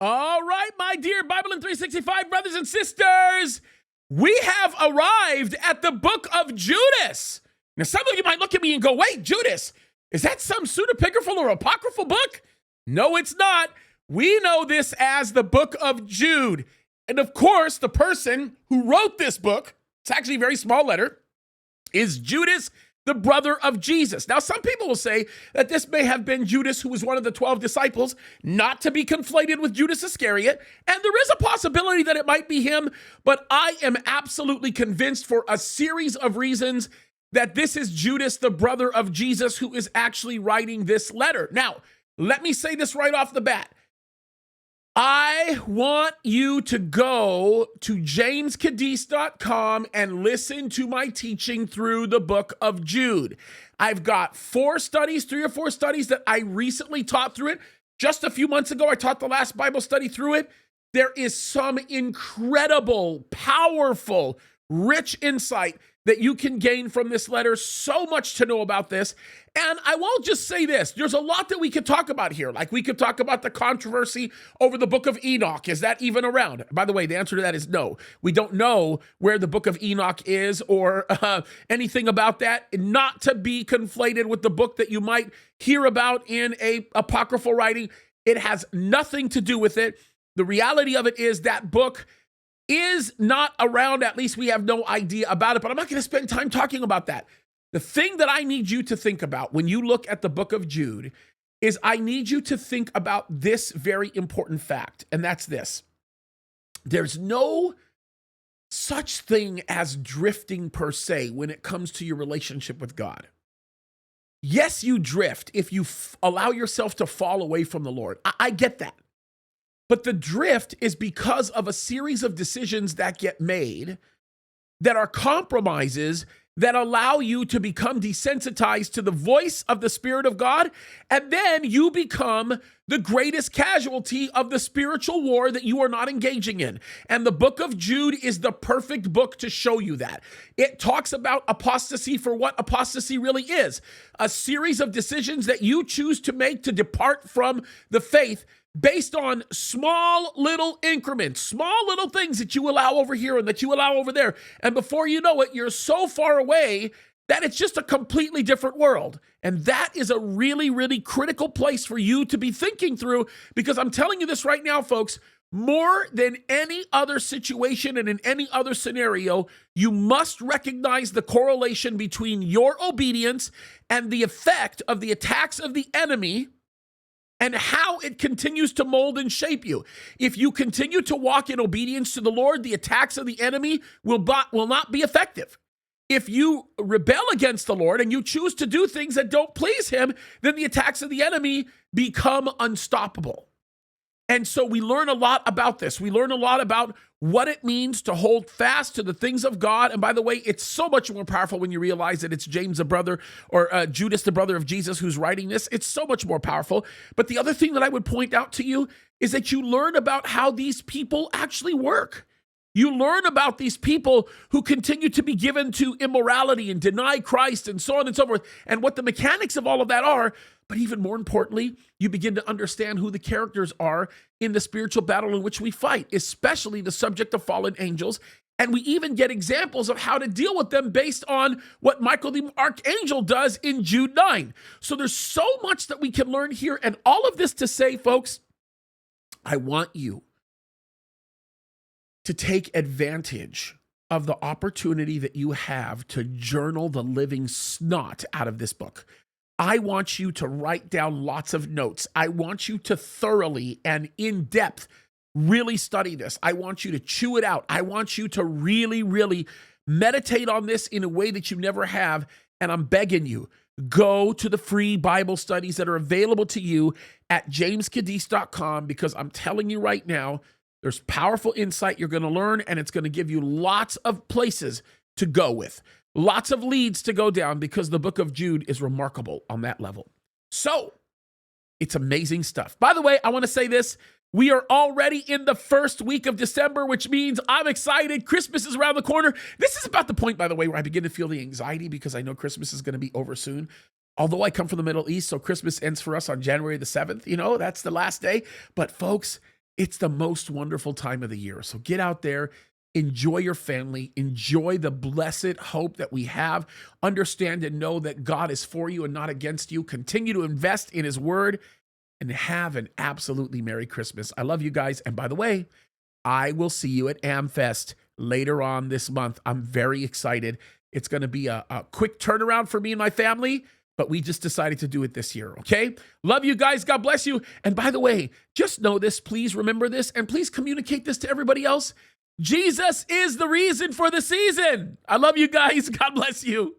All right, my dear BIBLEin365 brothers and sisters, we have arrived at the book of Judas. Now, some of you might look at me and go, wait, Judas, is that some pseudepigraphal or apocryphal book? No, it's not. We know this as the book of Jude. And of course, the person who wrote this book, it's actually a very small letter, is Judas, the brother of Jesus. Now, some people will say that this may have been Judas, who was one of the 12 disciples, not to be conflated with Judas Iscariot. And there is a possibility that it might be him, but I am absolutely convinced for a series of reasons that this is Judas, the brother of Jesus, who is actually writing this letter. Now, let me say this right off the bat. I want you to go to jamescadis.com and listen to my teaching through the book of Jude. I've got 3 or 4 studies that I recently taught through it. Just a few months ago, I taught the last Bible study through it. There is some incredible, powerful, rich insight that you can gain from this letter. So much to know about this. And I won't just say this. There's a lot that we could talk about here. Like we could talk about the controversy over the book of Enoch. Is that even around? By the way, the answer to that is no. We don't know where the book of Enoch is or anything about that. Not to be conflated with the book that you might hear about in a apocryphal writing. It has nothing to do with it. The reality of it is that book is not around. At least we have no idea about it, but I'm not going to spend time talking about that. The thing that I need you to think about when you look at the book of Jude is I need you to think about this very important fact, and that's this. There's no such thing as drifting per se when it comes to your relationship with God. Yes, you drift if you allow yourself to fall away from the Lord. I get that. But the drift is because of a series of decisions that get made that are compromises that allow you to become desensitized to the voice of the Spirit of God, and then you become the greatest casualty of the spiritual war that you are not engaging in. And the book of Jude is the perfect book to show you that. It talks about apostasy for what apostasy really is, a series of decisions that you choose to make to depart from the faith based on small little increments, small little things that you allow over here and that you allow over there. And before you know it, you're so far away that it's just a completely different world. And that is a really, really critical place for you to be thinking through, because I'm telling you this right now, folks, more than any other situation and in any other scenario, you must recognize the correlation between your obedience and the effect of the attacks of the enemy and how it continues to mold and shape you. If you continue to walk in obedience to the Lord, the attacks of the enemy will not be effective. If you rebel against the Lord and you choose to do things that don't please him, then the attacks of the enemy become unstoppable. And so we learn a lot about this. We learn a lot about what it means to hold fast to the things of God. And by the way, it's so much more powerful when you realize that it's James, the brother, or Judas, the brother of Jesus, who's writing this. It's so much more powerful. But the other thing that I would point out to you is that you learn about how these people actually work. You learn about these people who continue to be given to immorality and deny Christ and so on and so forth, and what the mechanics of all of that are. But even more importantly, you begin to understand who the characters are in the spiritual battle in which we fight, especially the subject of fallen angels. And we even get examples of how to deal with them based on what Michael the Archangel does in Jude 9. So there's so much that we can learn here. And all of this to say, folks, I want you to take advantage of the opportunity that you have to journal the living snot out of this book. I want you to write down lots of notes. I want you to thoroughly and in depth really study this. I want you to chew it out. I want you to really, really meditate on this in a way that you never have. And I'm begging you, go to the free Bible studies that are available to you at jamescadis.com, because I'm telling you right now, there's powerful insight you're going to learn, and it's going to give you lots of places to go with, lots of leads to go down, because the book of Jude is remarkable on that level. So it's amazing stuff. By the way, I want to say this. We are already in the first week of December, which means I'm excited. Christmas is around the corner. This is about the point, by the way, where I begin to feel the anxiety, because I know Christmas is going to be over soon. Although I come from the Middle East, so Christmas ends for us on January the 7th. You know, that's the last day. But folks, It's the most wonderful time of the year. So get out there, enjoy your family, enjoy the blessed hope that we have. Understand and know that God is for you and not against you. Continue to invest in his word and have an absolutely Merry Christmas. I love you guys. And by the way, I will see you at AmFest later on this month. I'm very excited. It's going to be a quick turnaround for me and my family, but we just decided to do it this year, okay? Love you guys. God bless you. And by the way, just know this. Please remember this, and please communicate this to everybody else. Jesus is the reason for the season. I love you guys. God bless you.